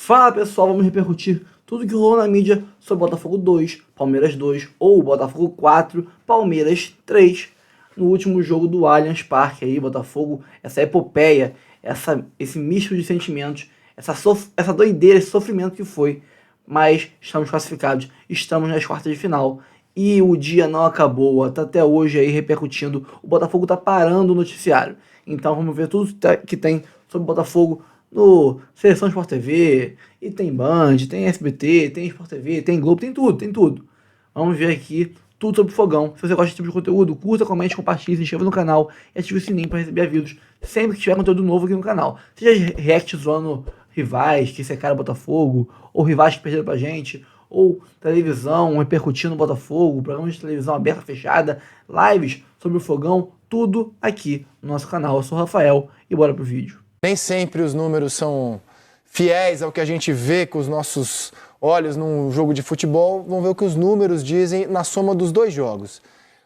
Fala pessoal, vamos repercutir tudo que rolou na mídia sobre Botafogo 2, Palmeiras 2 ou Botafogo 4, Palmeiras 3 no último jogo do Allianz Parque aí, Botafogo, essa epopeia, esse misto de sentimentos, essa doideira, esse sofrimento que foi, mas estamos classificados, estamos nas quartas de final e o dia não acabou, tá até hoje aí repercutindo, o Botafogo tá parando o noticiário, então vamos ver tudo que tem sobre o Botafogo no Seleção Sport TV, e tem Band, tem SBT, tem Sport TV, tem Globo, tem tudo. Vamos ver aqui tudo sobre o Fogão. Se você gosta desse tipo de conteúdo, curta, comente, compartilhe, se inscreva no canal e ative o sininho para receber avisos sempre que tiver conteúdo novo aqui no canal. Seja react zoando rivais que secaram o Botafogo, ou rivais que perderam pra gente, ou televisão repercutindo o Botafogo, programas de televisão aberta, fechada, lives sobre o Fogão, tudo aqui no nosso canal. Eu sou o Rafael e bora pro vídeo. Nem sempre os números são fiéis ao que a gente vê com os nossos olhos num jogo de futebol. Vamos ver o que os números dizem na soma dos dois jogos.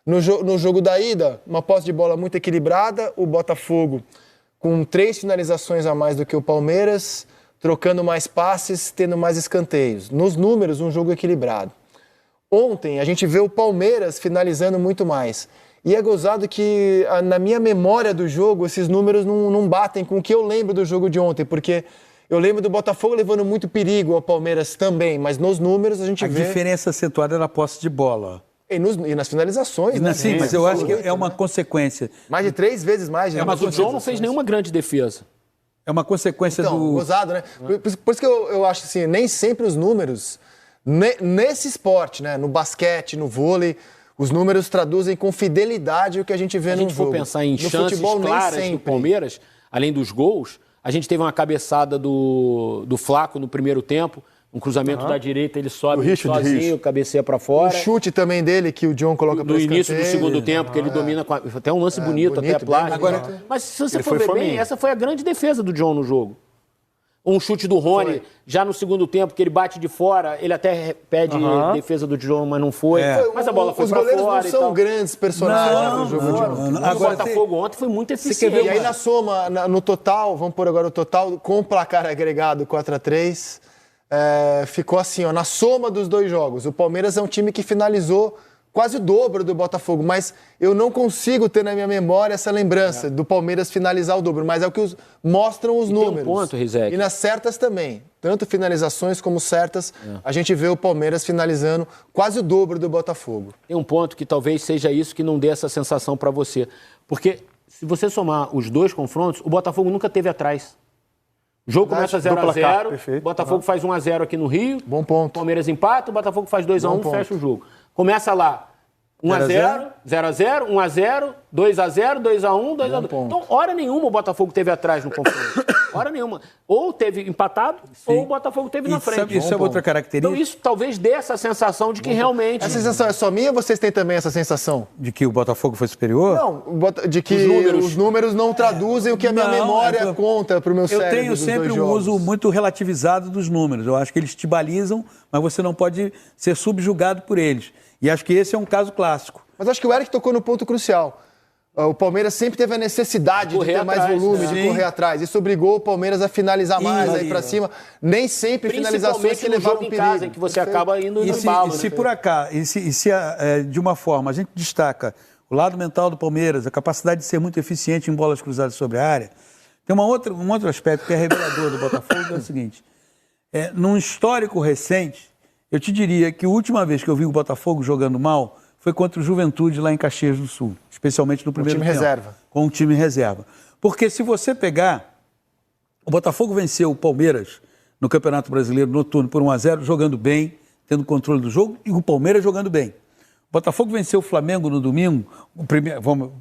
No jogo da ida, uma posse de bola muito equilibrada, o Botafogo com 3 finalizações a mais do que o Palmeiras, trocando mais passes, tendo mais escanteios. Nos números, um jogo equilibrado. Ontem, a gente vê o Palmeiras finalizando muito mais. E é gozado que, na minha memória do jogo, esses números não batem com o que eu lembro do jogo de ontem, porque eu lembro do Botafogo levando muito perigo ao Palmeiras também, mas nos números a gente vê... A diferença acentuada é na posse de bola. E nas finalizações, né? Sim, mas eu acho que é uma consequência. Mais de 3 vezes mais. Mas o John não fez nenhuma grande defesa. É uma consequência então, do... Gozado, né? Por isso que eu acho assim, nem sempre os números, nesse esporte, né? No basquete, no vôlei... Os números traduzem com fidelidade o que a gente vê no jogo. Se a gente for pensar em no chances futebol, claras do Palmeiras, além dos gols, a gente teve uma cabeçada do Flaco no primeiro tempo, um cruzamento da direita, ele sobe sozinho, cabeceia para fora. Um chute também dele que o John coloca para o escanteio. No início do segundo tempo, que ele domina, até um lance bonito, até plástico. Agora, mas se você for ver bem, essa foi a grande defesa do John no jogo. Um chute do Rony, já no segundo tempo, que ele bate de fora, ele até pede defesa do John, mas não foi. Mas a bola foi pra fora. Os goleiros não são grandes personagens no jogo de ontem. Agora, o Botafogo ontem foi muito eficiente. E aí na soma, no total, vamos pôr agora o total, com o placar agregado 4-3, ficou assim, ó, na soma dos dois jogos. O Palmeiras é um time que finalizou quase o dobro do Botafogo, mas eu não consigo ter na minha memória essa lembrança do Palmeiras finalizar o dobro, mas é o que mostram os números. Tem um ponto, Rizek. E nas certas também, tanto finalizações como certas, a gente vê o Palmeiras finalizando quase o dobro do Botafogo. Tem um ponto que talvez seja isso que não dê essa sensação para você, porque se você somar os dois confrontos, o Botafogo nunca teve atrás. O jogo começa 0-0, o Botafogo faz 1-0 aqui no Rio, bom ponto. Palmeiras empata, o Botafogo faz 2-1, fecha o jogo. Começa lá, 1-0, 0-0, 1-0, 2-0, 2-1, 2-2. Então, hora nenhuma o Botafogo teve atrás no confronto. Hora nenhuma. Ou teve empatado, ou o Botafogo teve na frente. Isso é outra característica. Então, isso talvez dê essa sensação de que realmente... Essa sensação é só minha ou vocês têm também essa sensação? De que o Botafogo foi superior? Não, de que os números não traduzem o que a minha memória conta para o meu cérebro. Eu tenho sempre um uso muito relativizado dos números. Eu acho que eles te balizam, mas você não pode ser subjugado por eles. E acho que esse é um caso clássico. Mas acho que o Eric tocou no ponto crucial. O Palmeiras sempre teve a necessidade de ter mais volume, de correr atrás. Isso obrigou o Palmeiras a finalizar mais, a ir para cima. Nem sempre finalizações que levaram perigo. Em casa, em que você acaba indo no embalo. E se por acaso, de uma forma, a gente destaca o lado mental do Palmeiras, a capacidade de ser muito eficiente em bolas cruzadas sobre a área, tem um outro aspecto que é revelador do Botafogo, que é o seguinte. Num histórico recente, eu te diria que a última vez que eu vi o Botafogo jogando mal foi contra o Juventude lá em Caxias do Sul, especialmente no primeiro tempo. Com o time reserva. Com o time reserva. Porque se você pegar, o Botafogo venceu o Palmeiras no Campeonato Brasileiro noturno por 1-0, jogando bem, tendo controle do jogo, e o Palmeiras jogando bem. O Botafogo venceu o Flamengo no domingo,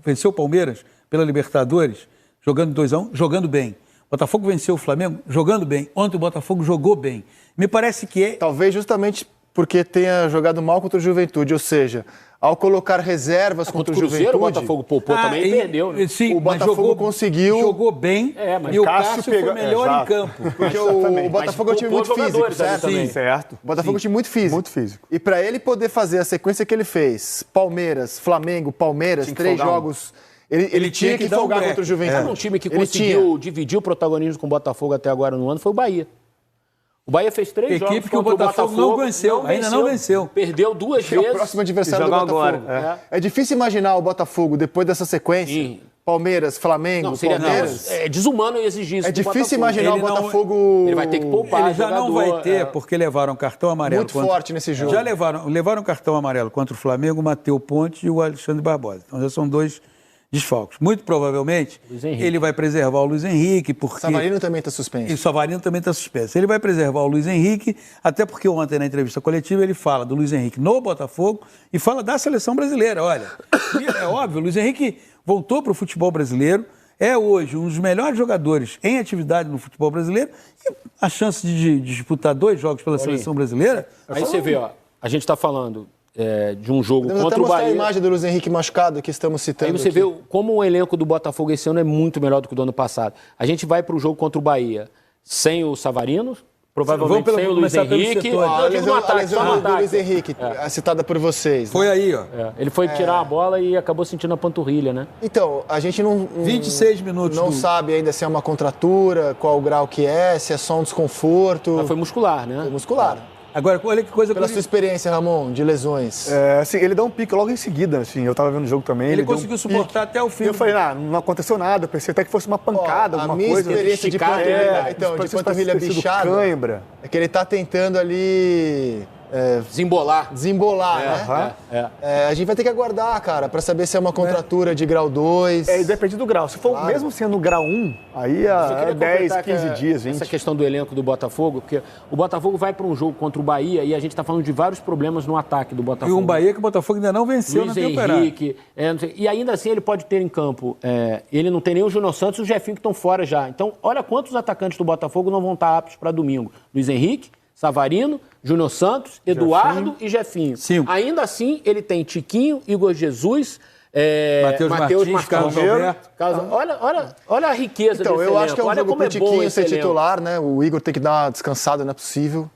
venceu o Palmeiras pela Libertadores, jogando 2-1, jogando bem. O Botafogo venceu o Flamengo jogando bem. Ontem o Botafogo jogou bem. Me parece que talvez justamente porque tenha jogado mal contra o Juventude, ou seja, ao colocar reservas contra o Juventude... O Botafogo poupou também e perdeu. Né? Sim, o Botafogo conseguiu... Jogou bem mas e o Cássio foi melhor em campo. Porque o Botafogo é um time muito físico, certo? Sim. Certo. O Botafogo é um time muito físico. Muito físico. E para ele poder fazer a sequência que ele fez, Palmeiras, Flamengo, Palmeiras, 3 jogos... Ele tinha que folgar contra o Juventude. Um time que conseguiu dividir o protagonismo com o Botafogo até agora no ano foi o Bahia. O Bahia fez 3 jogos Equipe que o contra Botafogo não venceu, ainda não venceu. Perdeu 2 vezes. É o próximo adversário do Botafogo. Agora. É difícil imaginar o Botafogo, depois dessa sequência, Sim. Palmeiras, Flamengo, Não, seria Palmeiras... é desumano exigir isso É do difícil Botafogo. imaginar o Ele não- Botafogo... Ele vai ter que poupar Ele já não vai jogador, ter, porque levaram cartão amarelo. Muito forte nesse jogo. Já levaram cartão amarelo contra o Flamengo, o Matheus Ponte e o Alexandre Barbosa. Então já são 2 desfalques. Muito provavelmente, Luiz Henrique. ele vai preservar o Luiz Henrique, porque... Savarino também está suspenso. E o Savarino também está suspenso. Ele vai preservar o Luiz Henrique, até porque ontem na entrevista coletiva ele fala do Luiz Henrique no Botafogo e fala da seleção brasileira. Olha, é óbvio, o Luiz Henrique voltou para o futebol brasileiro, é hoje um dos melhores jogadores em atividade no futebol brasileiro e a chance de disputar 2 jogos pela seleção brasileira... Aí você vê, ó, a gente está falando de um jogo Podemos até contra o mostrar a Bahia. imagem do Luiz Henrique machucado que estamos citando Aí você aqui. vê como o elenco do Botafogo esse ano é muito melhor do que o do ano passado. A gente vai para o jogo contra o Bahia sem o Savarino, provavelmente Vamos sem o Luiz começar pelos Henrique. setores. Não, A eu digo no lesão, ataque, só no do ataque. Luiz Henrique, citada por vocês. Foi aí, ó. Ele foi tirar a bola e acabou sentindo a panturrilha, né? Então, a gente não... 26 minutos Não do- sabe ainda se é uma contratura, qual o grau que é, se é só um desconforto. Mas foi muscular, né? Foi muscular. Agora, olha que coisa... Pela sua experiência, Ramon, de lesões. Assim, ele dá um pique logo em seguida, assim, eu tava vendo o jogo também. Ele deu um conseguiu pique. suportar até o fim. E eu falei, não aconteceu nada, eu pensei até que fosse uma pancada, Ó, alguma a minha coisa. experiência de esticado, panturrilha, então, de Parece panturrilha ter sido bichada, cãibra. é que ele tá tentando ali Desembolar. desembolar, né? A gente vai ter que aguardar, cara, pra saber se é uma contratura de grau 2. E depende do grau. Se for mesmo sendo grau 1, aí Eu é queria 10, completar 15 dias, 20. Essa questão do elenco do Botafogo, porque o Botafogo vai para um jogo contra o Bahia e a gente está falando de vários problemas no ataque do E Botafogo. um Bahia que o Botafogo ainda não venceu Luiz na temporada. Henrique, não sei, e ainda assim ele pode ter em campo, ele não tem nem o Júnior Santos e o Jefinho que estão fora já. Então, olha quantos atacantes do Botafogo não vão estar aptos para domingo. Luiz Henrique, Savarino, Júnior Santos, Eduardo e Jefinho. 5. Ainda assim, ele tem Tiquinho, Igor Jesus, Matheus Martins, Carlos Alberto. Olha a riqueza Então, desse eu elenco. acho que é um Olha jogo como pro é bom Tiquinho esse ser elenco. titular, né? O Igor tem que dar uma descansada, não é possível.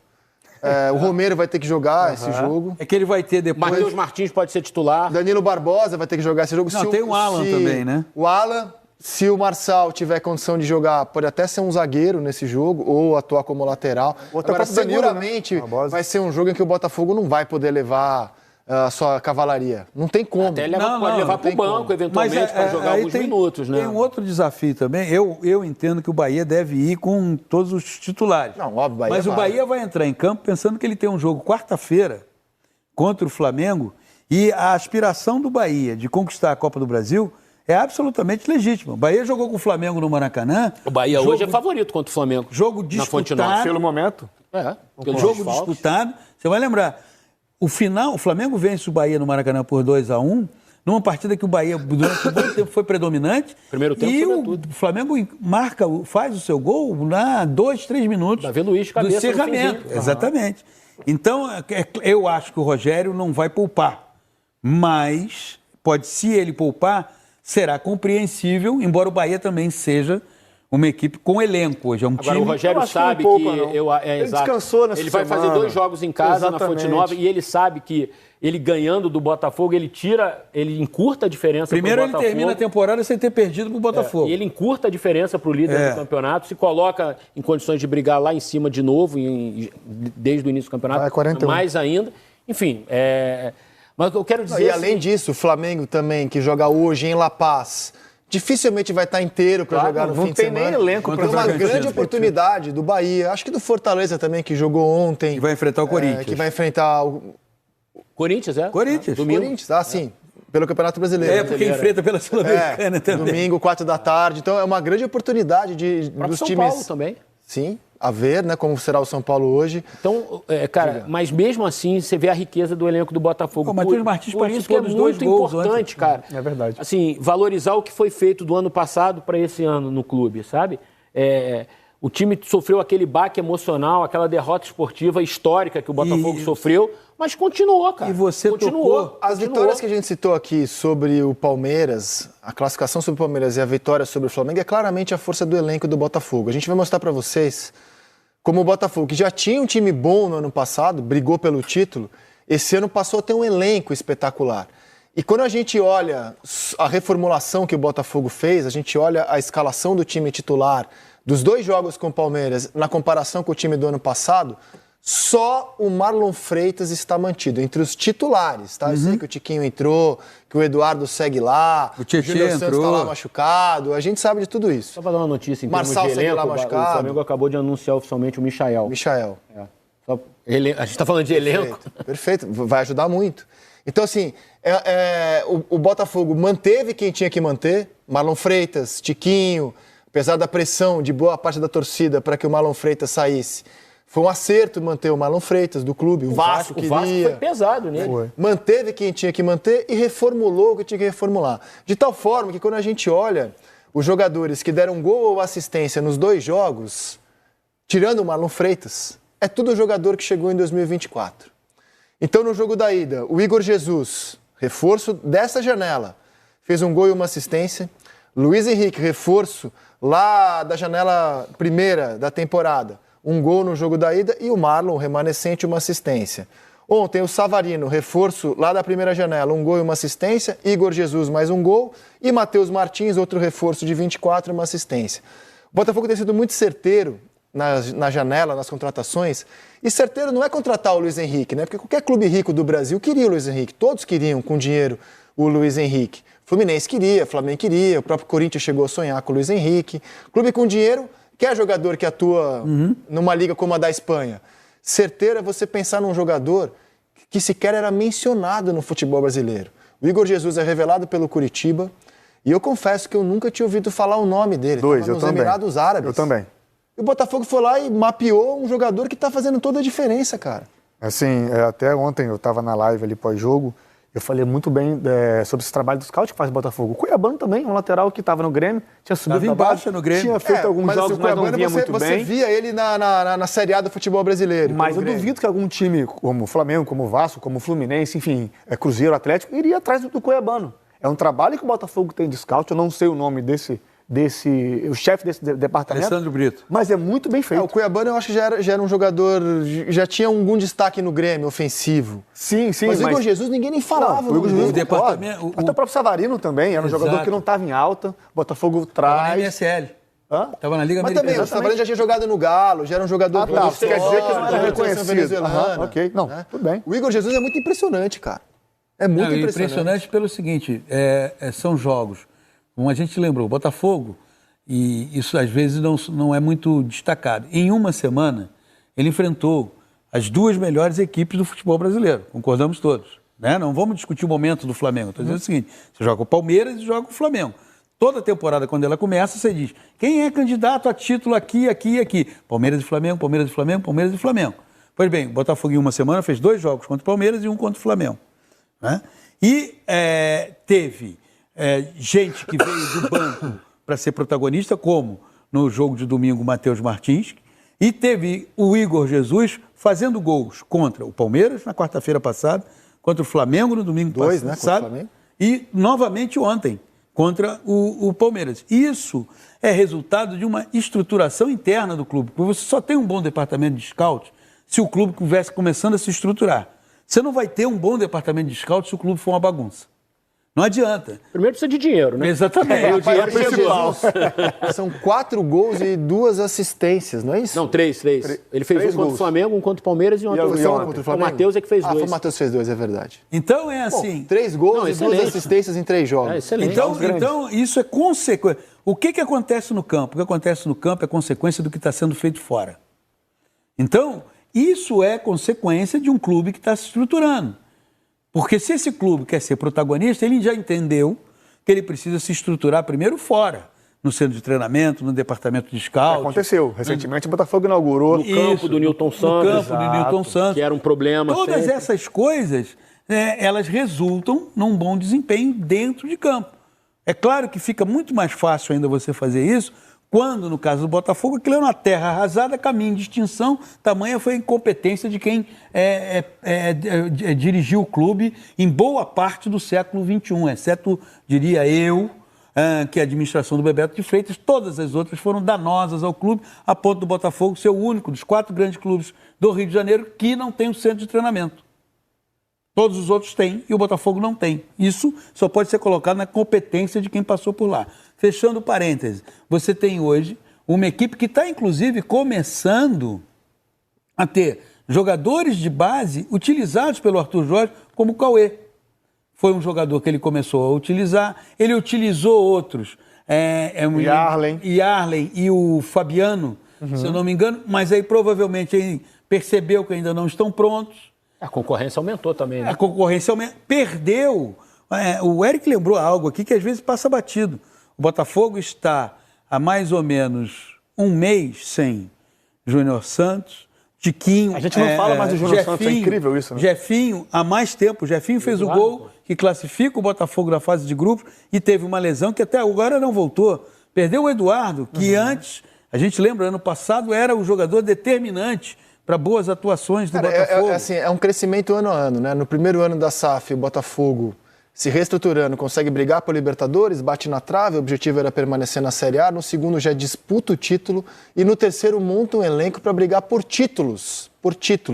O Romero vai ter que jogar esse jogo. É que ele vai ter depois... Matheus Martins pode ser titular. Danilo Barbosa vai ter que jogar esse jogo. Não, tem o Alan também, né? O Alan, se o Marçal tiver condição de jogar, pode até ser um zagueiro nesse jogo ou atuar como lateral. Ou até o Agora, próprio Danilo, seguramente, né? Barbosa. vai ser um jogo em que o Botafogo não vai poder levar a sua cavalaria. Não tem como. Até ele Não, pode não, levar não para o tem banco, como. eventualmente, para jogar aí alguns minutos, né? Tem um outro desafio também. Eu entendo que o Bahia deve ir com todos os titulares. Não, óbvio, Bahia Mas o vai. Bahia vai entrar em campo pensando que ele tem um jogo quarta-feira contra o Flamengo e a aspiração do Bahia de conquistar a Copa do Brasil é absolutamente legítima. O Bahia jogou com o Flamengo no Maracanã. O Bahia jogo, hoje é favorito contra o Flamengo. Jogo na Fonte Nova. disputado. Pelo momento. Pelo Jogo disputado. Você vai lembrar, o Flamengo vence o Bahia no Maracanã por 2-1, numa partida que o Bahia durante um bom tempo foi predominante. Primeiro tempo, e sobretudo. o Flamengo faz o seu gol na 2, 3 minutos Davi Luiz, do cabeça no encerramento. finzinho. Exatamente. Então, eu acho que o Rogério não vai poupar. Mas, se ele poupar, será compreensível, embora o Bahia também seja uma equipe com elenco hoje. É um Agora, time... o Rogério Eu acho que sabe não poupa, não. Ele descansou nessa Ele vai fazer semana. 2 jogos em casa na Exatamente. Fonte Nova e ele sabe que ele ganhando do Botafogo, ele encurta a diferença Primeiro pro ele Botafogo. termina a temporada sem ter perdido pro Botafogo. E ele encurta a diferença para o líder do campeonato, se coloca em condições de brigar lá em cima de novo, desde o início do campeonato, 41. mais ainda. Enfim, mas o que eu quero dizer... E além disso, o Flamengo também, que joga hoje em La Paz, dificilmente vai estar inteiro para Claro, jogar no não fim de tem semana. nem elenco Contra Tem o uma Bragantino. grande oportunidade do Bahia, acho que do Fortaleza também, que jogou ontem. Que vai enfrentar o Corinthians. Que vai enfrentar o Corinthians, Corinthians. Domingo. Corinthians, sim, pelo Campeonato Brasileiro. Porque enfrenta pela Sul-Americana também. Domingo, 4 da tarde. Então é uma grande oportunidade O próprio dos São times. Paulo também. Sim, a ver, né, como será o São Paulo hoje. Então, cara, mas mesmo assim, você vê a riqueza do elenco do Botafogo. O Matheus Martins por isso que participou é dos 2 muito gols importante, cara. É verdade. Assim, valorizar o que foi feito do ano passado para esse ano no clube, sabe? O time sofreu aquele baque emocional, aquela derrota esportiva histórica que o Botafogo sofreu, mas continuou, cara. E você tocou. As vitórias que a gente citou aqui sobre o Palmeiras, a classificação sobre o Palmeiras e a vitória sobre o Flamengo é claramente a força do elenco do Botafogo. A gente vai mostrar para vocês como o Botafogo, que já tinha um time bom no ano passado, brigou pelo título, esse ano passou a ter um elenco espetacular. E quando a gente olha a reformulação que o Botafogo fez, a gente olha a escalação do time titular Dos 2 jogos com o Palmeiras, na comparação com o time do ano passado, só o Marlon Freitas está mantido entre os titulares, tá? Eu sei que o Tiquinho entrou, que o Eduardo segue lá, o Tietchan Júnior Santos entrou. está lá machucado, a gente sabe de tudo isso. Só para dar uma notícia, em Marçal termos de segue lá elenco, machucado. o Flamengo acabou de anunciar oficialmente o Michael. Michael. A gente está falando de elenco. Perfeito, vai ajudar muito. Então, assim, o Botafogo manteve quem tinha que manter, Marlon Freitas, Tiquinho, apesar da pressão de boa parte da torcida para que o Marlon Freitas saísse. Foi um acerto manter o Marlon Freitas do clube, o Vasco queria. O Vasco foi pesado nele. Manteve quem tinha que manter e reformulou o que tinha que reformular. De tal forma que quando a gente olha os jogadores que deram gol ou assistência nos 2 jogos, tirando o Marlon Freitas, é tudo jogador que chegou em 2024. Então, no jogo da ida, o Igor Jesus, reforço dessa janela, fez um gol e uma assistência. Luiz Henrique, reforço lá da janela primeira da temporada, um gol no jogo da ida. E o Marlon, remanescente, uma assistência. Ontem, o Savarino, reforço lá da primeira janela, um gol e uma assistência. Igor Jesus, mais um gol. E Matheus Martins, outro reforço de 24, uma assistência. O Botafogo tem sido muito certeiro na janela, nas contratações. E certeiro não é contratar o Luiz Henrique, né? Porque qualquer clube rico do Brasil queria o Luiz Henrique. Todos queriam, com dinheiro, o Luiz Henrique. Fluminense queria, Flamengo queria, o próprio Corinthians chegou a sonhar com o Luiz Henrique. Clube com dinheiro quer jogador que atua numa liga como a da Espanha. Certeiro é você pensar num jogador que sequer era mencionado no futebol brasileiro. O Igor Jesus é revelado pelo Curitiba e eu confesso que eu nunca tinha ouvido falar o nome dele. Dois, eu eu nos também. Emirados Árabes. Eu também. E o Botafogo foi lá e mapeou um jogador que está fazendo toda a diferença, cara. Assim, até ontem eu estava na live ali pós-jogo, eu falei muito bem sobre esse trabalho do scout que faz o Botafogo. O Cuiabano também, um lateral que estava no Grêmio, tinha subido Tava em da base, baixa no Grêmio. tinha feito alguns mas jogos, o mas não Cuiabano vinha você, muito você bem. via ele na Série A do futebol brasileiro. Mas pelo eu Grêmio. duvido que algum time como o Flamengo, como o Vasco, como o Fluminense, enfim, Cruzeiro, Atlético, iria atrás do Cuiabano. É um trabalho que o Botafogo tem de scout, eu não sei o nome o chefe desse departamento. Alessandro Brito. Mas é muito bem feito. O Cuiabano eu acho que já era um jogador, já tinha algum destaque no Grêmio, ofensivo. Sim, Mas o Igor Jesus ninguém nem falava. Não, o Igor Jesus O departamento- Até o próprio Savarino também, era um jogador Exato. que não estava em alta, o Botafogo Estava na traz... MSL. Hã? Estava na Liga Mas Americana. também, o Savarino já tinha jogado no Galo, já era um jogador... Ah, tá, você quer dizer que não era era reconhecido. venezuelana. Aham, ok, não, tudo bem. O Igor Jesus é muito impressionante, cara. É muito Não, impressionante. pelo seguinte, são jogos, como a gente lembrou, o Botafogo, e isso às vezes não é muito destacado. Em uma semana, ele enfrentou as 2 melhores equipes do futebol brasileiro, concordamos todos. Né? Não vamos discutir o momento do Flamengo, estou dizendo o seguinte, você joga o Palmeiras e joga o Flamengo. Toda temporada, quando ela começa, você diz, quem é candidato a título aqui, aqui e aqui? Palmeiras e Flamengo, Palmeiras e Flamengo, Palmeiras e Flamengo. Pois bem, o Botafogo em uma semana fez 2 jogos contra o Palmeiras e 1 contra o Flamengo. Né? E teve gente que veio do banco para ser protagonista, como no jogo de domingo o Matheus Martins, e teve o Igor Jesus fazendo gols contra o Palmeiras na quarta-feira passada, contra o Flamengo no domingo 2, né, passado, contra o Flamengo. e novamente ontem contra o Palmeiras. Isso é resultado de uma estruturação interna do clube, porque você só tem um bom departamento de scout se o clube estivesse começando a se estruturar. Você não vai ter um bom departamento de scout se o clube for uma bagunça. Não adianta. Primeiro precisa de dinheiro, né? Exatamente. O dinheiro chegou. São 4 gols e 2 assistências, não é isso? Não, 3. Ele fez 1 contra o Flamengo, 1 contra o Palmeiras e 1 contra o ontem? Flamengo. O Matheus é que fez 2. foi o Matheus que fez 2, é verdade. Então é assim. 3 gols Não, e 2 excelente. assistências em 3 jogos. Excelente. Então, isso é consequência. O que acontece no campo? O que acontece no campo é consequência do que está sendo feito fora. Então, isso é consequência de um clube que está se estruturando. Porque se esse clube quer ser protagonista, ele já entendeu que ele precisa se estruturar primeiro fora, no centro de treinamento, no departamento de scout. Aconteceu. Recentemente o Botafogo inaugurou. No campo do Newton Santos. No campo do Newton Santos. Que era um problema Todas sempre. essas coisas, elas resultam num bom desempenho dentro de campo. É claro que fica muito mais fácil ainda você fazer isso quando, no caso do Botafogo, aquilo é uma terra arrasada, caminho de extinção, tamanha foi a incompetência de quem dirigiu o clube em boa parte do século XXI, exceto, diria eu, que a administração do Bebeto de Freitas, todas as outras foram danosas ao clube, a ponto do Botafogo ser o único dos 4 grandes clubes do Rio de Janeiro que não tem um centro de treinamento. Todos os outros têm e o Botafogo não tem. Isso só pode ser colocado na competência de quem passou por lá. Fechando parênteses, você tem hoje uma equipe que está, inclusive, começando a ter jogadores de base utilizados pelo Arthur Jorge, como o Cauê. Foi um jogador que ele começou a utilizar, ele utilizou outros. Yarlen e o Fabiano, se eu não me engano, mas aí provavelmente ele percebeu que ainda não estão prontos. A concorrência aumentou também, né? A concorrência aumentou. Perdeu. O Eric lembrou algo aqui que às vezes passa batido. O Botafogo está há mais ou menos um mês sem Júnior Santos, Tiquinho... A gente não fala mais do Júnior Santos, é incrível isso, né? Jefinho, há mais tempo. Jefinho fez o gol que classifica o Botafogo na fase de grupos e teve uma lesão que até agora não voltou. Perdeu o Eduardo, que antes, a gente lembra, ano passado era o jogador determinante para boas atuações do Botafogo. É um crescimento ano a ano, né? No primeiro ano da SAF, o Botafogo se reestruturando, consegue brigar por Libertadores, bate na trave, o objetivo era permanecer na Série A, no segundo já disputa o título e no terceiro monta um elenco para brigar por títulos.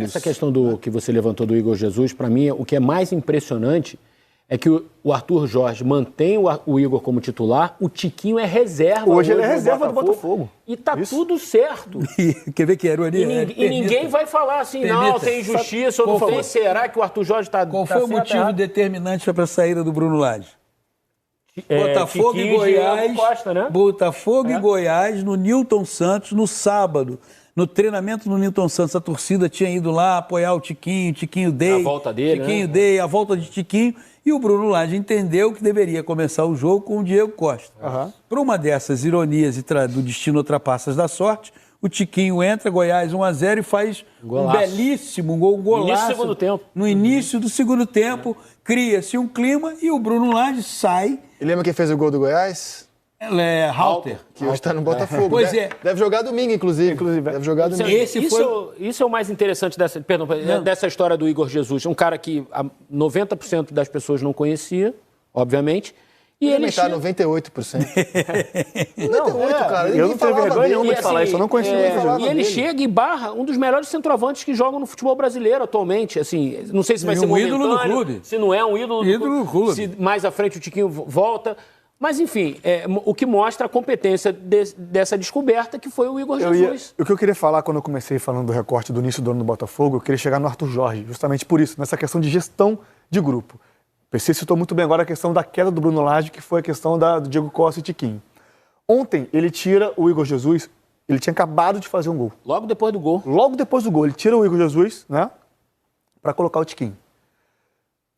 Essa questão que você levantou do Igor Jesus, para mim, o que é mais impressionante é que o Arthur Jorge mantém o Igor como titular, o Tiquinho é reserva. Hoje ele é reserva do Botafogo. E tá tudo certo. Quer ver que ironia? E ninguém vai falar assim, não, tem injustiça ou não tem. Será que o Arthur Jorge está... Qual foi o motivo determinante para a saída do Bruno Lage? Botafogo e Goiás. Costa, né? Botafogo e Goiás no Nilton Santos no sábado. No treinamento no Nilton Santos, a torcida tinha ido lá apoiar o Tiquinho Day. A volta dele, Tiquinho Day, a volta de Tiquinho. E o Bruno Lage entendeu que deveria começar o jogo com o Diego Costa. Por uma dessas ironias do destino ultrapassas da sorte, o Tiquinho entra, Goiás 1-0 e faz um belíssimo gol, um golaço. No início do segundo tempo. No início do segundo tempo, cria-se um clima e o Bruno Lage sai. E lembra quem fez o gol do Goiás? Halter. Que hoje está no Botafogo. Pois Deve jogar domingo, inclusive. Deve jogar domingo. Isso é o mais interessante dessa história do Igor Jesus. Um cara que 90% das pessoas não conhecia, obviamente. E ele está 98%. 98%, cara. Eu não tenho vergonha nenhuma de falar isso. Eu não conhecia E ele chega e barra um dos melhores centroavantes que jogam no futebol brasileiro atualmente. Assim, não sei se vai ser um ídolo do clube. Se não é um ídolo do clube. Se mais à frente o Tiquinho volta. Mas, enfim, o que mostra a competência dessa descoberta que foi o Igor Jesus. O que eu queria falar quando eu comecei falando do recorte do início do ano do Botafogo, eu queria chegar no Arthur Jorge, justamente por isso, nessa questão de gestão de grupo. O PC citou muito bem agora a questão da queda do Bruno Lage, que foi a questão do Diego Costa e Tiquinho. Ontem, ele tira o Igor Jesus, ele tinha acabado de fazer um gol. Logo depois do gol. Ele tira o Igor Jesus, né, para colocar o Tiquinho.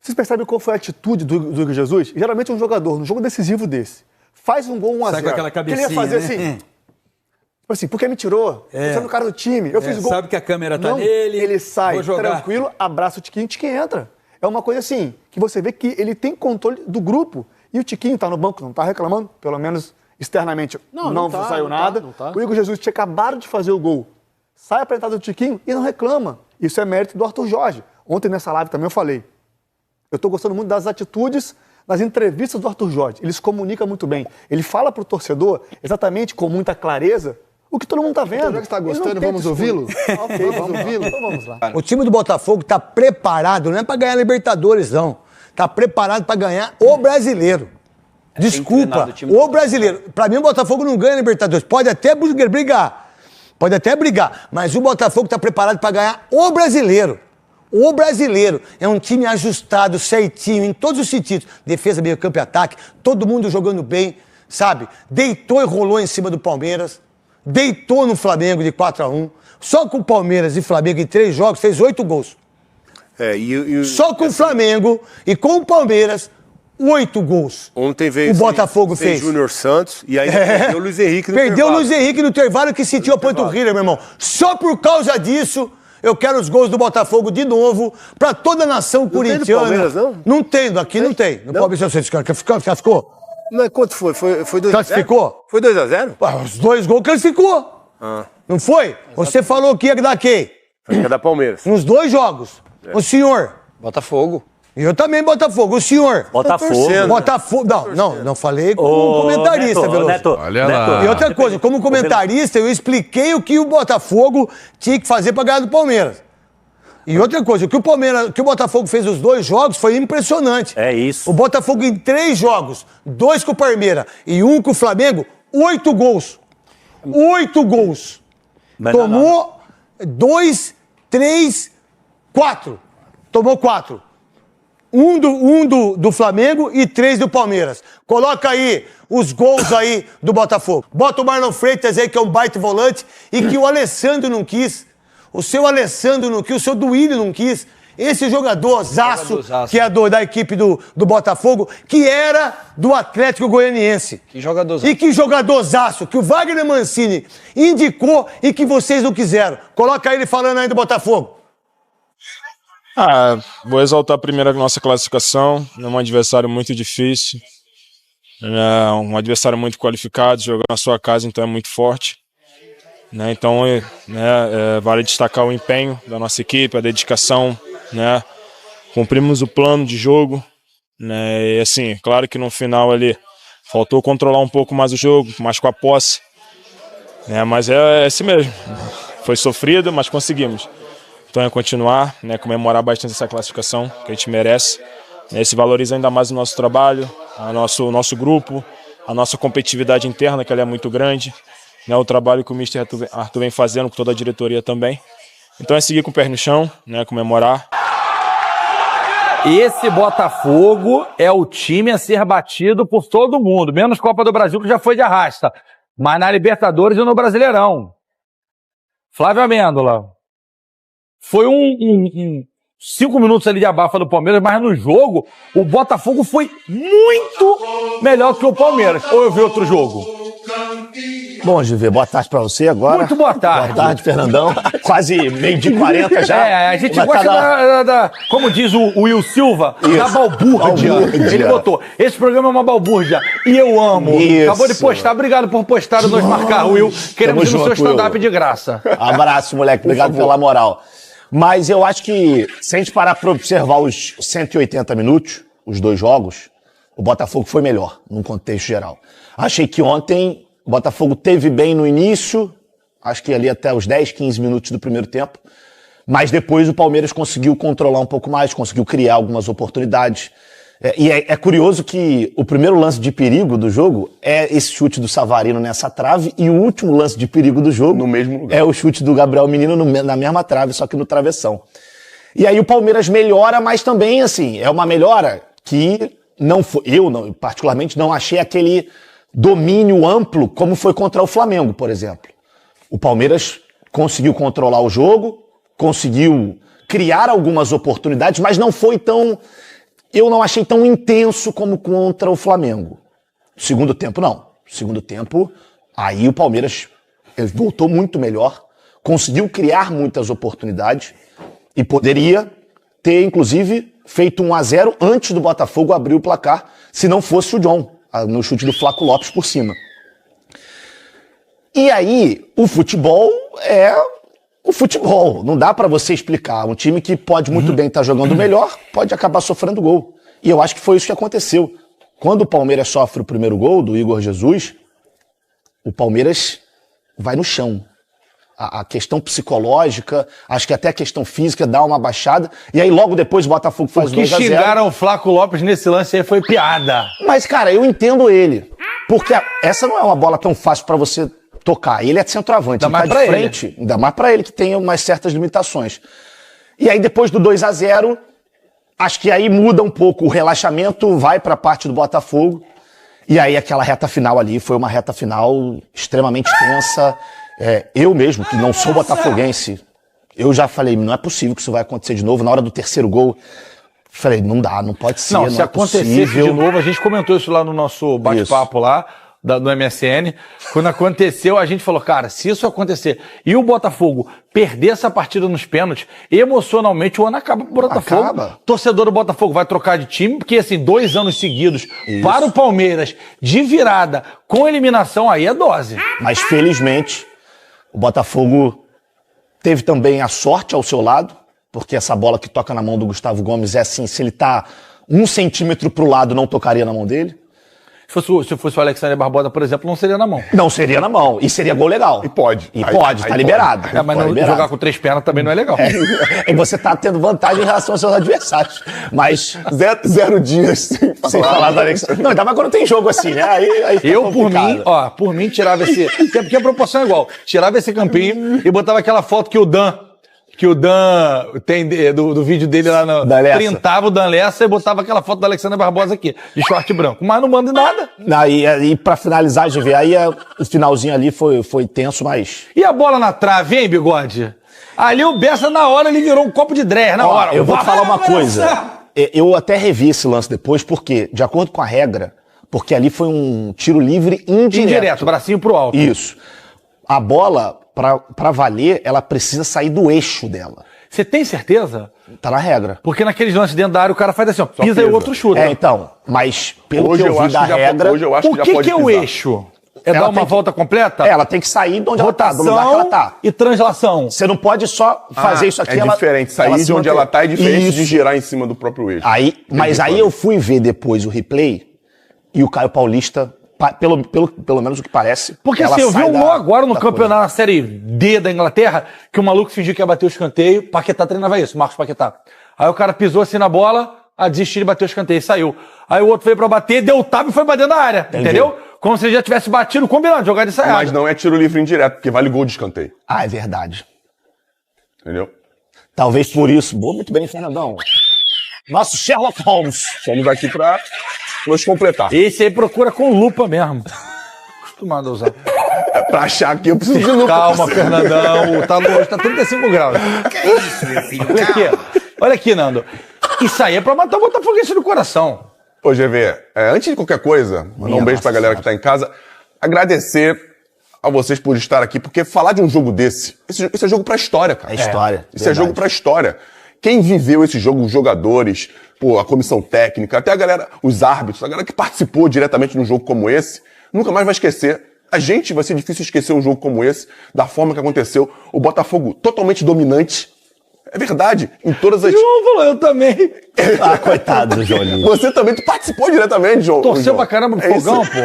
Vocês percebem qual foi a atitude do Igor Jesus? Geralmente um jogador, num jogo decisivo desse, faz um gol 1-0. Sai com aquela cabecinha, que ele ia fazer assim, tipo assim, porque me tirou? Você é no cara do time, eu fiz o gol. Sabe que a câmera tá nele. Ele sai tranquilo, abraça o Tiquinho entra. É uma coisa assim, que você vê que ele tem controle do grupo. E o Tiquinho tá no banco, não tá reclamando, pelo menos externamente não saiu nada. O Igor Jesus tinha acabado de fazer o gol. Sai a apresentada do Tiquinho e não reclama. Isso é mérito do Arthur Jorge. Ontem nessa live também eu falei. Eu estou gostando muito das atitudes, das entrevistas do Arthur Jorge. Ele se comunica muito bem. Ele fala para o torcedor, exatamente com muita clareza, o que todo mundo está vendo. Então, já que está gostando, vamos ouvi-lo? Ok, vamos ouvi-lo. Então vamos lá. O time do Botafogo está preparado, não é para ganhar Libertadores, não. Está preparado para ganhar o Brasileiro. Desculpa, o Brasileiro. Para mim, o Botafogo não ganha Libertadores. Pode até brigar, mas o Botafogo está preparado para ganhar o Brasileiro. O Brasileiro é um time ajustado, certinho, em todos os sentidos. Defesa, meio campo e ataque, todo mundo jogando bem, sabe? Deitou e rolou em cima do Palmeiras, deitou no Flamengo de 4-1. Só com o Palmeiras e Flamengo em 3 jogos fez 8 gols. Só com o Flamengo e com o Palmeiras, 8 gols. Ontem veio o Botafogo fez. Júnior Santos e aí perdeu o Luiz Henrique no intervalo. Perdeu o Luiz Henrique no intervalo que sentiu a panturrilha, meu irmão. Só por causa disso... Eu quero os gols do Botafogo de novo, pra toda a nação corintiana. Não tem do Palmeiras, não? Não tem, aqui não tem. No Palmeiras, você classificou? Mas quanto foi? Foi 2-0? Classificou? Foi 2-0? Os 2 gols classificou. Não foi? Exato. Você falou que ia dar quem? Ia dar Palmeiras. Nos 2 jogos. O senhor? Botafogo. Eu também, Botafogo. O senhor? Botafogo. Não falei como comentarista, Veloso. Olha lá. E outra coisa, como comentarista, eu expliquei o que o Botafogo tinha que fazer para ganhar do Palmeiras. E outra coisa, o que o Botafogo fez os 2 jogos foi impressionante. É isso. O Botafogo em 3 jogos, 2 com o Palmeiras e 1 com o Flamengo, 8 gols. 8 gols. Tomou 2, 3, 4. Tomou 4. Um do Flamengo e 3 do Palmeiras. Coloca aí os gols aí do Botafogo. Bota o Marlon Freitas aí, que é um baita volante, e que o Alessandro não quis. O seu Alessandro não quis, o seu Duílio não quis. Esse jogador Zaço, que é da equipe do Botafogo, que era do Atlético Goianiense. Que jogador Zaço. E que jogador Zaço, que o Wagner Mancini indicou e que vocês não quiseram. Coloca ele falando aí do Botafogo. Vou exaltar primeiro a nossa classificação. É um adversário muito difícil. É um adversário muito qualificado, jogando na sua casa, então é muito forte. Então, vale destacar o empenho da nossa equipe, a dedicação. Cumprimos o plano de jogo. E assim, claro que no final ali faltou controlar um pouco mais o jogo, mais com a posse. Mas é assim mesmo. Foi sofrido, mas conseguimos. Então é continuar, comemorar bastante essa classificação que a gente merece. Se valoriza ainda mais o nosso trabalho, o nosso grupo, a nossa competitividade interna, que ela é muito grande. O trabalho que o Mr. Arthur vem fazendo, com toda a diretoria também. Então é seguir com o pé no chão, comemorar. Esse Botafogo é o time a ser batido por todo mundo, menos Copa do Brasil, que já foi de arrasta. Mas na Libertadores e no Brasileirão. Flávio Amêndola. Foi 5 minutos ali de abafa do Palmeiras, mas no jogo o Botafogo foi muito melhor que o Palmeiras. Ou eu vi outro jogo? Bom, Giver, boa tarde pra você agora. Muito boa tarde. Boa tarde, Fernandão. Quase 12:40 já. A gente gosta da como diz o Will Silva, da balbúrdia. Ele botou, esse programa é uma balbúrdia e eu amo. Isso. Acabou de postar, obrigado por postar e nos marcar, Will. Queremos ir no seu stand-up de graça. Abraço, moleque, obrigado pela moral. Mas eu acho que, se a gente parar para observar os 180 minutos, os dois jogos, o Botafogo foi melhor, num contexto geral. Achei que ontem o Botafogo teve bem no início, acho que ali até os 10, 15 minutos do primeiro tempo, mas depois o Palmeiras conseguiu controlar um pouco mais, conseguiu criar algumas oportunidades. E é curioso que o primeiro lance de perigo do jogo é esse chute do Savarino nessa trave, e o último lance de perigo do jogo no mesmo lugar. É o chute do Gabriel Menino na mesma trave, só que no travessão. E aí o Palmeiras melhora, mas também, assim, é uma melhora que particularmente não achei aquele domínio amplo como foi contra o Flamengo, por exemplo. O Palmeiras conseguiu controlar o jogo, conseguiu criar algumas oportunidades, mas não foi tão... Eu não achei tão intenso como contra o Flamengo. Segundo tempo, não. Segundo tempo, aí o Palmeiras voltou muito melhor, conseguiu criar muitas oportunidades e poderia ter, inclusive, feito 1-0 antes do Botafogo abrir o placar, se não fosse o John, no chute do Flaco Lopes por cima. E aí, o futebol é o futebol. Não dá pra você explicar. Um time que pode muito bem estar jogando melhor, pode acabar sofrendo gol. E eu acho que foi isso que aconteceu. Quando o Palmeiras sofre o primeiro gol do Igor Jesus, o Palmeiras vai no chão. A questão psicológica, acho que até a questão física dá uma baixada. E aí logo depois o Botafogo faz 2-0. O que xingaram o Flaco Lopes nesse lance aí foi piada. Mas, cara, eu entendo ele. Porque essa não é uma bola tão fácil pra você tocar. Ele é centroavante, ele tá de frente. Ainda mais pra ele, que tem umas certas limitações. E aí depois do 2-0, acho que aí muda um pouco o relaxamento, vai pra parte do Botafogo. E aí aquela reta final ali foi uma reta final extremamente tensa. Eu mesmo, que não sou botafoguense, eu já falei, não é possível que isso vai acontecer de novo. Na hora do terceiro gol, falei, não dá, não pode ser, não se é acontecesse possível. de novo, a gente comentou isso lá no nosso bate-papo lá, no MSN. Quando aconteceu, a gente falou, cara, se isso acontecer e o Botafogo perder essa partida nos pênaltis, emocionalmente o ano acaba pro Botafogo. Acaba. Torcedor do Botafogo vai trocar de time, porque assim, 2 anos seguidos para o Palmeiras, de virada, com eliminação, aí é dose. Mas felizmente, o Botafogo teve também a sorte ao seu lado, porque essa bola que toca na mão do Gustavo Gomes é assim, se ele tá 1 centímetro pro lado, não tocaria na mão dele. Se fosse o Alexandre Barbosa, por exemplo, não seria na mão. Não seria na mão. E seria gol legal. E pode. E pode, tá liberado. Mas não, jogar com 3 pernas também não é legal. E você tá tendo vantagem em relação aos seus adversários. Mas... Zero dias sem falar do Alexandre. Não, ainda mais quando tem jogo assim, né? Aí eu, por mim, tirava esse... Até porque a proporção é igual. Tirava esse campinho e botava aquela foto que o Dan tem do vídeo dele lá no... Printava o Dan Lessa e botava aquela foto do Alexandre Barbosa aqui, de short branco. Mas não manda em nada. E pra finalizar de ver, aí o finalzinho ali foi tenso, mas... E a bola na trave, hein, Bigode? Ali o Bessa, na hora, ele virou um copo de dress, na hora. Eu vou te falar uma coisa. Eu até revi esse lance depois, porque, de acordo com a regra, porque ali foi um tiro livre indireto. Bracinho pro alto. Isso. A bola... Pra valer, ela precisa sair do eixo dela. Você tem certeza? Tá na regra. Porque naqueles lances dentro da área o cara faz assim, ó, pisa e o outro chuta. Então, mas pelo que eu vi da regra... O que é o eixo? É dar uma volta completa? Ela tem que sair de onde ela tá, do lugar que ela tá. E translação. Você não pode só fazer isso aqui. É diferente, sair de onde ela tá é diferente de girar em cima do próprio eixo. Mas aí eu fui ver depois o replay e o Caio Paulista... Pelo menos o que parece. Porque assim, eu vi um gol agora no campeonato, na Série D da Inglaterra, que o maluco fingiu que ia bater o escanteio, Paquetá treinava isso, Marcos Paquetá. Aí o cara pisou assim na bola, desistiu de bater o escanteio e saiu. Aí o outro veio pra bater, deu o tapa e foi batendo na área, entendeu? Como se ele já tivesse batido, combinado, jogar de ensaiado. Mas não é tiro livre indireto, porque vale gol de escanteio. É verdade. Entendeu? Talvez por isso. Boa, muito bem, Fernandão. Nosso Sherlock Holmes. Somos aqui pra nos completar. Esse aí procura com lupa mesmo. Acostumado a usar. Pra achar que eu preciso de lupa. Calma, Fernandão. Hoje tá 35 graus. Que é isso, meu filho? Olha aqui, Nando. Isso aí é pra matar o Botafoguense do coração. Ô, GV, antes de qualquer coisa, mandar um beijo pra galera que tá em casa. Agradecer a vocês por estar aqui, porque falar de um jogo desse, esse é jogo pra história, cara. É história. Isso é jogo pra história. Quem viveu esse jogo, os jogadores, a comissão técnica, até a galera, os árbitros, a galera que participou diretamente de um jogo como esse, nunca mais vai esquecer. A gente vai ser difícil esquecer um jogo como esse, da forma que aconteceu. O Botafogo totalmente dominante. É verdade, em todas as... João falou, eu também. Coitado do João. Você também, tu participou diretamente, João. Torceu pra caramba no fogão, pô.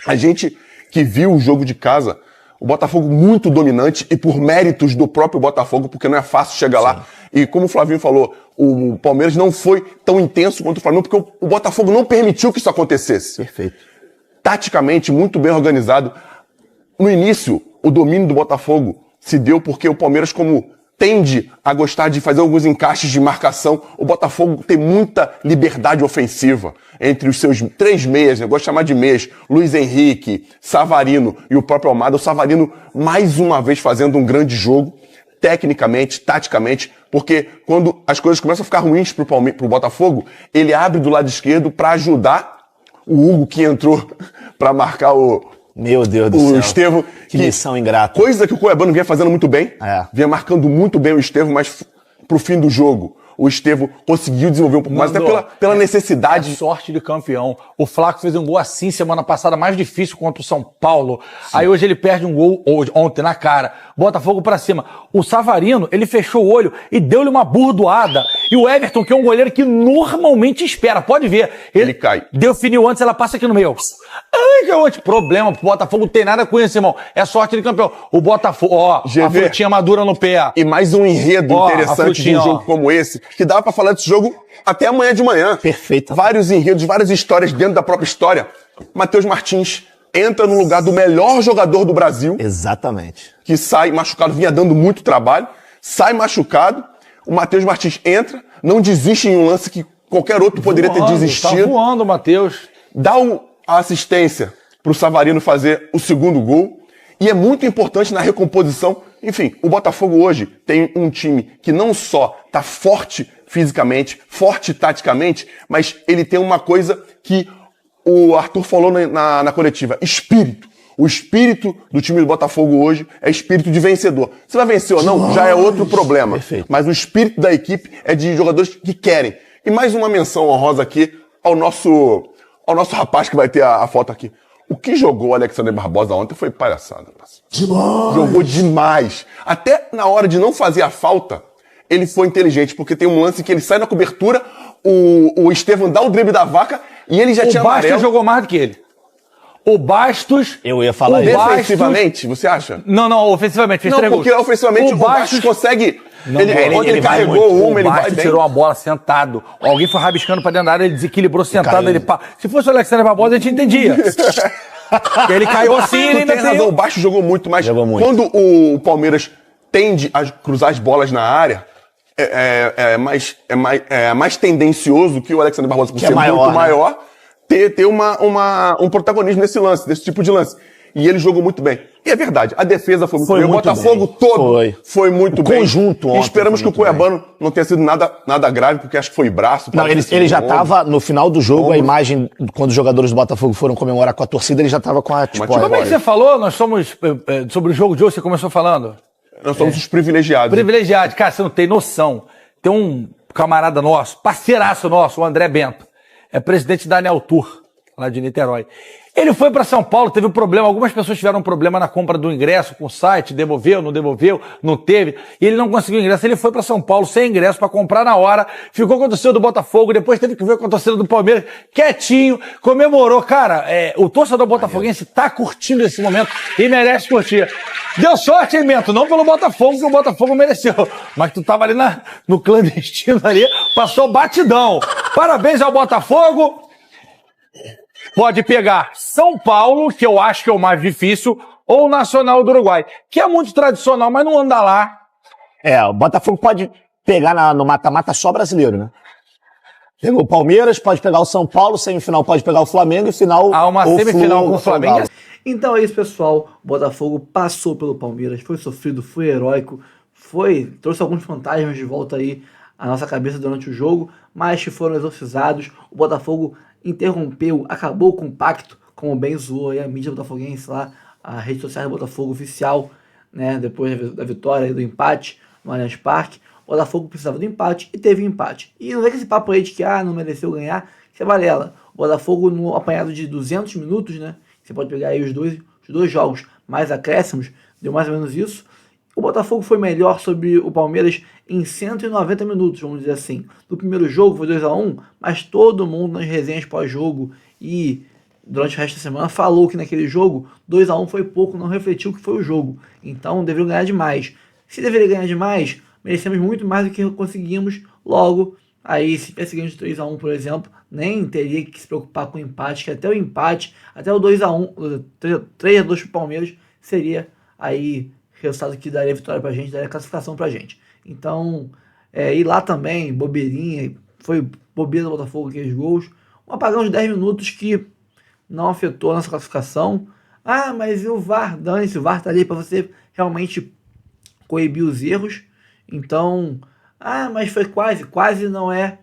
A gente que viu o jogo de casa, o Botafogo muito dominante e por méritos do próprio Botafogo, porque não é fácil chegar lá. E como o Flavinho falou, o Palmeiras não foi tão intenso quanto o Flamengo, porque o Botafogo não permitiu que isso acontecesse. Perfeito. Taticamente, muito bem organizado. No início, o domínio do Botafogo se deu porque o Palmeiras, como tende a gostar de fazer alguns encaixes de marcação, o Botafogo tem muita liberdade ofensiva entre os seus 3 meias, eu gosto de chamar de meias, Luiz Henrique, Savarino e o próprio Almada. O Savarino, mais uma vez, fazendo um grande jogo, tecnicamente, taticamente, porque quando as coisas começam a ficar ruins pro Botafogo, ele abre do lado esquerdo para ajudar o Hugo, que entrou para marcar Meu Deus do céu. O Estevão. Que missão ingrata. Coisa que o Cuiabano vinha fazendo muito bem. Vinha marcando muito bem o Estevão, mas pro fim do jogo, o Estevão conseguiu desenvolver um pouco mais, até pela necessidade. Sorte de campeão. O Flaco fez um gol assim semana passada, mais difícil contra o São Paulo. Sim. Aí hoje ele perde um gol ontem na cara. Botafogo pra cima. O Savarino, ele fechou o olho e deu-lhe uma burdoada. E o Everton, que é um goleiro que normalmente espera, pode ver. Ele cai. Definiu antes, ela passa aqui no meio. Ai, que outro problema. O Botafogo não tem nada com isso, irmão. É sorte de campeão. O Botafogo, a frutinha madura no pé. E mais um enredo interessante de um jogo como esse, que dava pra falar desse jogo até amanhã de manhã. Perfeito. Vários enredos, várias histórias dentro da própria história. Matheus Martins entra no lugar do melhor jogador do Brasil. Exatamente. Que sai machucado, vinha dando muito trabalho. Sai machucado. O Matheus Martins entra, não desiste em um lance que qualquer outro poderia ter desistido. Tá voando, Matheus. Dá a assistência pro Savarino fazer o segundo gol. E é muito importante na recomposição. Enfim, o Botafogo hoje tem um time que não só tá forte fisicamente, forte taticamente, mas ele tem uma coisa que o Arthur falou na coletiva: espírito. O espírito do time do Botafogo hoje é espírito de vencedor. Se vai vencer ou não, já é outro problema. Perfeito. Mas o espírito da equipe é de jogadores que querem. E mais uma menção honrosa aqui ao nosso rapaz que vai ter a foto aqui. O que jogou o Alexandre Barbosa ontem foi palhaçada. Demais. Jogou demais. Até na hora de não fazer a falta, ele foi inteligente, porque tem um lance que ele sai na cobertura, o Estevão dá o drible da vaca e ele já tinha amarelo. O Bastos jogou mais do que ele. O Bastos... Eu ia falar isso. Defensivamente, você acha? Não, ofensivamente fez Não, 3 gols. porque ofensivamente o Bastos consegue... ele carregou uma, ele vai Bastos bem. tirou a bola sentado. Alguém foi rabiscando pra dentro da área, ele desequilibrou sentado. caiu. Se fosse o Alexandre Barbosa, a gente entendia. Ele caiu assim, ele ainda tem razão, o Bastos jogou muito, mas quando o Palmeiras tende a cruzar as bolas na área, é mais tendencioso que o Alexandre Barbosa, por ser muito maior, ter um protagonismo nesse lance, desse tipo de lance. E ele jogou muito bem. E é verdade, a defesa foi muito bem. O Botafogo todo foi muito bem. Conjunto ontem. E esperamos que o Cuiabano não tenha sido nada grave, porque acho que foi braço. Não, ele já estava, no final do jogo, a imagem, quando os jogadores do Botafogo foram comemorar com a torcida, ele já estava com a tipóia. Como é que você falou? Nós somos, sobre o jogo de hoje, você começou falando? Nós somos os privilegiados. Privilegiados. Cara, você não tem noção. Tem um camarada nosso, parceiraço nosso, o André Bento. É presidente da Anel Tour, lá de Niterói. Ele foi para São Paulo, teve um problema, algumas pessoas tiveram um problema na compra do ingresso com o site, devolveu, não teve, e ele não conseguiu ingresso, ele foi para São Paulo sem ingresso para comprar na hora, ficou com a torcida do Botafogo, depois teve que ver com a torcida do Palmeiras, quietinho, comemorou. Cara, o torcedor botafoguense tá curtindo esse momento e merece curtir. Deu sorte, hein, Bento? Não pelo Botafogo, que o Botafogo mereceu, mas tu tava ali no clandestino ali, passou batidão. Parabéns ao Botafogo. Pode pegar São Paulo, que eu acho que é o mais difícil, ou o Nacional do Uruguai, que é muito tradicional, mas não anda lá. O Botafogo pode pegar no mata-mata só brasileiro, né? Pegou o Palmeiras, pode pegar o São Paulo, semifinal pode pegar o Flamengo e final... Há uma semifinal com o Flamengo. Então é isso, pessoal. O Botafogo passou pelo Palmeiras, foi sofrido, foi heróico, trouxe alguns fantasmas de volta aí à nossa cabeça durante o jogo, mas que foram exorcizados. O Botafogo interrompeu, acabou com o pacto, como bem zoou aí a mídia botafoguense lá, a rede social do Botafogo oficial, né, depois da vitória e do empate no Allianz Parque. O Botafogo precisava do empate e teve um empate. E não é que esse papo aí de que não mereceu ganhar, que é balela. O Botafogo, no apanhado de 200 minutos, né, você pode pegar aí os dois jogos mais acréscimos, deu mais ou menos isso. O Botafogo foi melhor sobre o Palmeiras em 190 minutos, vamos dizer assim. No primeiro jogo foi 2-1, mas todo mundo nas resenhas pós-jogo e durante o resto da semana falou que naquele jogo 2-1 foi pouco, não refletiu o que foi o jogo. Então deveriam ganhar demais. Se deveria ganhar demais, merecemos muito mais do que conseguimos. Logo, aí se tivesse ganho de 3-1, por exemplo, nem teria que se preocupar com o empate, que até o empate, até o 2-1, 3-2 para o Palmeiras, seria aí resultado que daria vitória pra gente, daria classificação pra gente. Então, e lá também, bobeirinha, foi bobeira do Botafogo aqueles gols. Um apagão de 10 minutos que não afetou a nossa classificação. Mas e o VAR? Dane-se, o VAR tá ali pra você realmente coibir os erros. Então, mas foi quase não é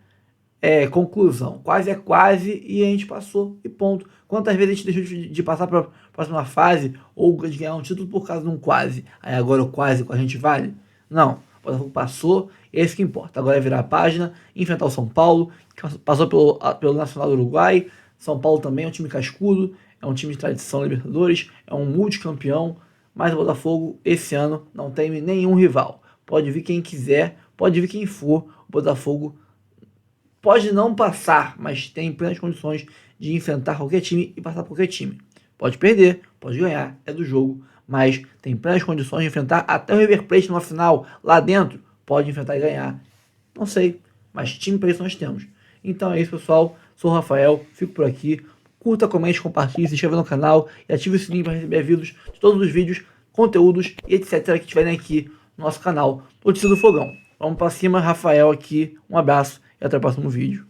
conclusão. Quase é quase e a gente passou e ponto. Quantas vezes a gente deixou de passar para a próxima fase ou de ganhar um título por causa de um quase? Aí agora o quase com a gente vale? Não. O Botafogo passou, é isso que importa. Agora é virar a página, enfrentar o São Paulo, que passou pelo Nacional do Uruguai. São Paulo também é um time cascudo, é um time de tradição Libertadores, é um multicampeão, mas o Botafogo esse ano não tem nenhum rival. Pode vir quem quiser, pode vir quem for, o Botafogo pode não passar, mas tem plenas condições de enfrentar qualquer time e passar por qualquer time. Pode perder, pode ganhar, é do jogo, mas tem plenas condições de enfrentar até o River Plate numa final lá dentro, pode enfrentar e ganhar. Não sei, mas time para isso nós temos. Então é isso, pessoal. Sou o Rafael, fico por aqui. Curta, comente, compartilhe, se inscreva no canal e ative o sininho para receber avisos de todos os vídeos, conteúdos e etc. que tiverem aqui no nosso canal Notícia do Fogão. Vamos para cima, Rafael aqui. Um abraço e até o próximo vídeo.